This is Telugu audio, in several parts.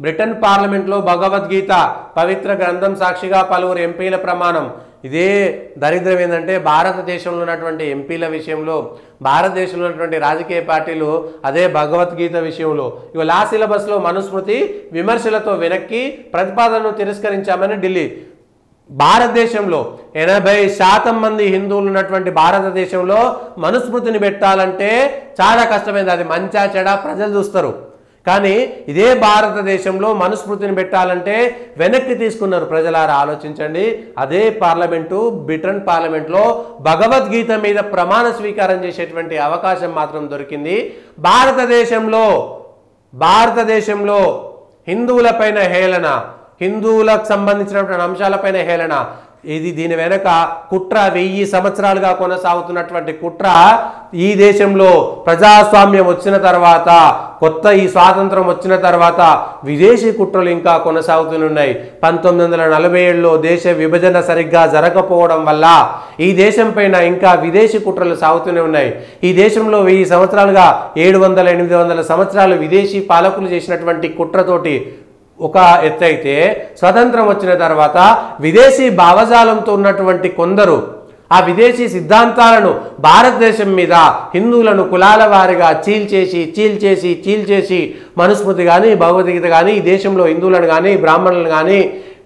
బ్రిటన్ పార్లమెంట్లో భగవద్గీత పవిత్ర గ్రంథం సాక్షిగా పలువురు ఎంపీల ప్రమాణం. ఇదే దరిద్రం ఏంటంటే భారతదేశంలో ఉన్నటువంటి ఎంపీల విషయంలో, భారతదేశంలో ఉన్నటువంటి రాజకీయ పార్టీలు అదే భగవద్గీత విషయంలో ఇక లా సిలబస్లో మనుస్మృతి విమర్శలతో వెనక్కి ప్రతిపాదనను తిరస్కరించామని ఢిల్లీ. భారతదేశంలో 80% మంది హిందువులు ఉన్నటువంటి భారతదేశంలో మనుస్మృతిని పెట్టాలంటే చాలా కష్టమైంది. అది మంచా చెడా ప్రజలు చూస్తారు. కానీ ఇదే భారతదేశంలో మనుస్మృతిని పెట్టాలంటే వెనక్కి తీసుకున్నారు. ప్రజలారా ఆలోచించండి. అదే పార్లమెంటు బ్రిటన్ పార్లమెంట్లో భగవద్గీత మీద ప్రమాణ స్వీకారం చేసేటువంటి అవకాశం మాత్రం దొరికింది. భారతదేశంలో హిందువులపైన హేళన, హిందువులకు సంబంధించినటువంటి అంశాలపైన హేళన, దీని వెనక కుట్ర 1000 సంవత్సరాలుగా కొనసాగుతున్నటువంటి కుట్ర. ఈ దేశంలో ప్రజాస్వామ్యం వచ్చిన తర్వాత, కొత్త ఈ స్వాతంత్రం వచ్చిన తర్వాత విదేశీ కుట్రలు ఇంకా కొనసాగుతున్నాయి. 1947లో దేశ విభజన సరిగ్గా జరగకపోవడం వల్ల ఈ దేశం పైన ఇంకా విదేశీ కుట్రలు సాగుతూనే ఉన్నాయి. ఈ దేశంలో 1000 సంవత్సరాలుగా 700-800 సంవత్సరాలు విదేశీ పాలకులు చేసినటువంటి కుట్రతోటి ఒక ఎత్తు అయితే, స్వతంత్రం వచ్చిన తర్వాత విదేశీ భావజాలంతో ఉన్నటువంటి కొందరు ఆ విదేశీ సిద్ధాంతాలను భారతదేశం మీద హిందువులను కులాల వారిగా చీల్చేసి మనుస్మృతి కానీ భగవద్గీత కానీ ఈ దేశంలో హిందువులను కానీ బ్రాహ్మణులను కానీ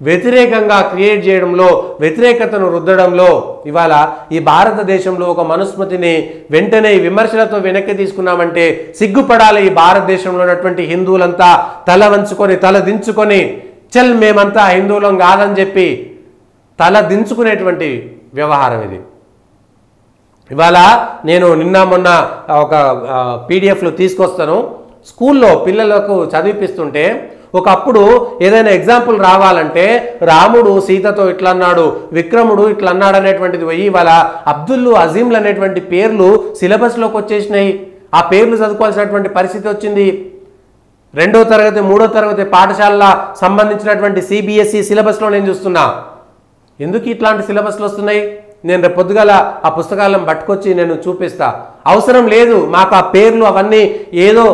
వ్యతిరేకంగా క్రియేట్ చేయడంలో, వ్యతిరేకతను రుద్దడంలో ఇవాళ ఈ భారతదేశంలో ఒక మనుస్మృతిని వెంటనే విమర్శలతో వెనక్కి తీసుకున్నామంటే సిగ్గుపడాలి. ఈ భారతదేశంలో ఉన్నటువంటి హిందువులంతా తల వంచుకొని, తల దించుకొని, చల్ మేమంతా హిందువులం కాదని చెప్పి తల దించుకునేటువంటి వ్యవహారం ఇది. ఇవాళ నేను నిన్న మొన్న ఒక పీడిఎఫ్లో తీసుకొస్తాను. స్కూల్లో పిల్లలకు చదివిపిస్తుంటే ఒకప్పుడు ఏదైనా ఎగ్జాంపుల్ రావాలంటే రాముడు సీతతో ఇట్లా అన్నాడు, విక్రముడు ఇట్లా అన్నాడు అనేటువంటిది పోయి ఇవాళ అబ్దుల్లు, అజీంలు అనేటువంటి పేర్లు సిలబస్లోకి వచ్చేసినాయి. ఆ పేర్లు చదువుకోవాల్సినటువంటి పరిస్థితి వచ్చింది. 2వ తరగతి 3వ తరగతి పాఠశాలల సంబంధించినటువంటి సిబిఎస్ఈ సిలబస్లో నేను చూస్తున్నా. ఎందుకు ఇట్లాంటి సిలబస్లు వస్తున్నాయి? నేను రేపు పొద్దుగాల ఆ పుస్తకాలను పట్టుకొచ్చి నేను చూపిస్తా. అవసరం లేదు మాకు ఆ పేర్లు అవన్నీ ఏదో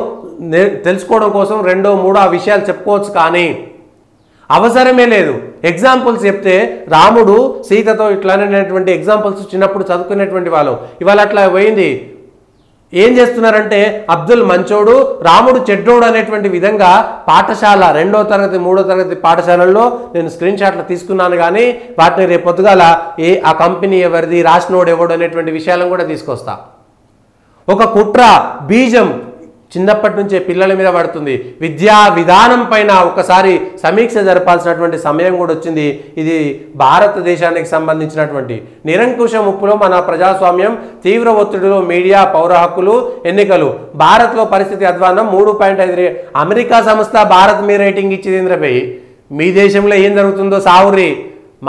తెలుసుకోవడం కోసం 2, 3 ఆ విషయాలు చెప్పుకోవచ్చు, కానీ అవసరమే లేదు. ఎగ్జాంపుల్స్ చెప్తే రాముడు సీతతో ఇట్లా అనేటువంటి ఎగ్జాంపుల్స్ చిన్నప్పుడు చదువుకునేటువంటి వాళ్ళు ఇవాళ అట్లా పోయింది. ఏం చేస్తున్నారంటే అబ్దుల్ మంచోడు, రాముడు చెడ్డోడు అనేటువంటి విధంగా పాఠశాల 2వ తరగతి 3వ తరగతి పాఠశాలల్లో నేను స్క్రీన్ షాట్లు తీసుకున్నాను. కానీ వాటిని రేపు పొద్దుగాల ఆ కంపెనీ ఎవరిది, రాసినోడు ఎవడు అనేటువంటి విషయాలను కూడా తీసుకొస్తా. ఒక కుట్ర బీజం చిన్నప్పటి నుంచే పిల్లల మీద పడుతుంది. విద్యా విధానం పైన ఒకసారి సమీక్ష జరపాల్సినటువంటి సమయం కూడా వచ్చింది. ఇది భారతదేశానికి సంబంధించినటువంటి నిరంకుశ ముప్పులో మన ప్రజాస్వామ్యం, తీవ్ర ఒత్తిడిలో మీడియా, పౌర హక్కులు, ఎన్నికలు. భారత్లో పరిస్థితి అధ్వానం 3.5. అమెరికా సంస్థ భారత్ మీ రేటింగ్ ఇచ్చింది. ఇంద్రపై మీ దేశంలో ఏం జరుగుతుందో సావురి,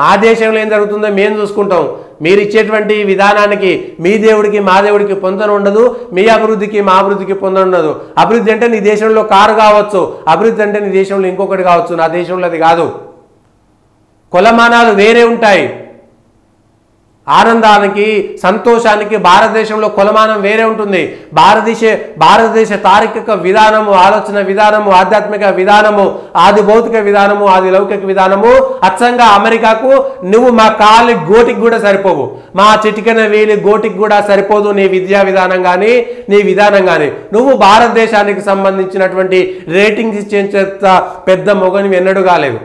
మా దేశంలో ఏం జరుగుతుందో మేము చూసుకుంటాం. మీరు ఇచ్చేటువంటి విధానానికి మీ దేవుడికి మా దేవుడికి పొందన ఉండదు, మీ అభివృద్ధికి మా అభివృద్ధికి పొందన ఉండదు. అభివృద్ధి అంటే నీ దేశంలో కారు కావచ్చు, అభివృద్ధి అంటే నీ దేశంలో ఇంకొకటి కావచ్చు, నా దేశంలో అది కాదు. కొలమానాలు వేరే ఉంటాయి. ఆనందానికి, సంతోషానికి భారతదేశంలో కొలమానం వేరే ఉంటుంది. భారతదేశ తార్కిక విధానము, ఆలోచన విధానము, ఆధ్యాత్మిక విధానము, ఆది భౌతిక విధానము, ఆది లౌకిక విధానము అచ్చంగా అమెరికాకు నువ్వు మా కాలి గోటికి కూడా సరిపోవు, మా చిటికెన వేలి గోటికి కూడా సరిపోదు నీ విద్యా విధానం కానీ నీ విధానం కానీ. నువ్వు భారతదేశానికి సంబంధించినటువంటి రేటింగ్స్ ఇచ్చేంత పెద్ద మొగని ఎన్నడూ కాలేదు.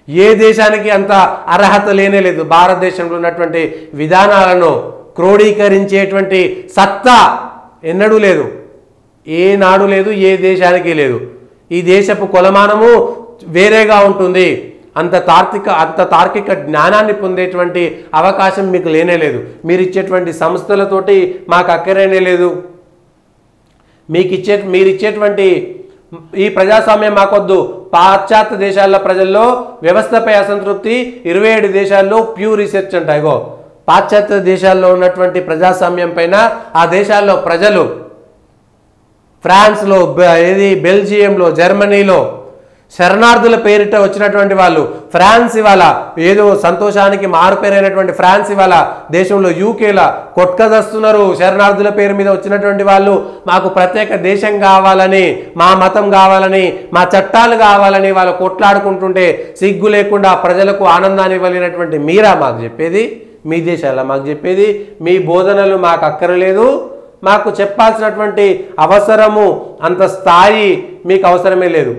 ఏ దేశానికి అంత అర్హత లేనే లేదు. భారతదేశంలో ఉన్నటువంటి విధానాలను క్రోడీకరించేటువంటి సత్తా ఎన్నడూ లేదు, ఏనాడు లేదు, ఏ దేశానికి లేదు. ఈ దేశపు కొలమానము వేరేగా ఉంటుంది. అంత తార్కిక జ్ఞానాన్ని పొందేటువంటి అవకాశం మీకు లేనే లేదు. మీరు ఇచ్చేటువంటి సంస్థలతోటి మాకు అక్కరేనే లేదు. మీరు ఇచ్చేటువంటి ఈ ప్రజాస్వామ్యం మాకొద్దు. పాశ్చాత్య దేశాల ప్రజల్లో వ్యవస్థపై అసంతృప్తి 27 దేశాల్లో ప్యూర్ రీసెర్చ్ అంట. ఇగో పాశ్చాత్య దేశాల్లో ఉన్నటువంటి ప్రజాస్వామ్యం పైన ఆ దేశాల్లో ప్రజలు, ఫ్రాన్స్లో, బెల్జియంలో, జర్మనీలో శరణార్థుల పేరిట వచ్చినటువంటి వాళ్ళు ఫ్రాన్స్ ఇవాళ ఏదో సంతోషానికి మారుపేరైనటువంటి ఫ్రాన్స్ ఇవాళ దేశంలో యూకేలా కొట్టుకదస్తున్నారు. శరణార్థుల పేరు మీద వచ్చినటువంటి వాళ్ళు మాకు ప్రత్యేక దేశం కావాలని, మా మతం కావాలని, మా చట్టాలు కావాలని వాళ్ళు కొట్లాడుకుంటుంటే సిగ్గు లేకుండా ప్రజలకు ఆనందాన్ని ఇవ్వలేనటువంటి మీరా మాకు చెప్పేది? మీ దేశాల మాకు చెప్పేది? మీ బోధనలు మాకు అక్కరలేదు, మాకు చెప్పాల్సినటువంటి అవసరము అంత స్థాయి మీకు అవసరమే లేదు.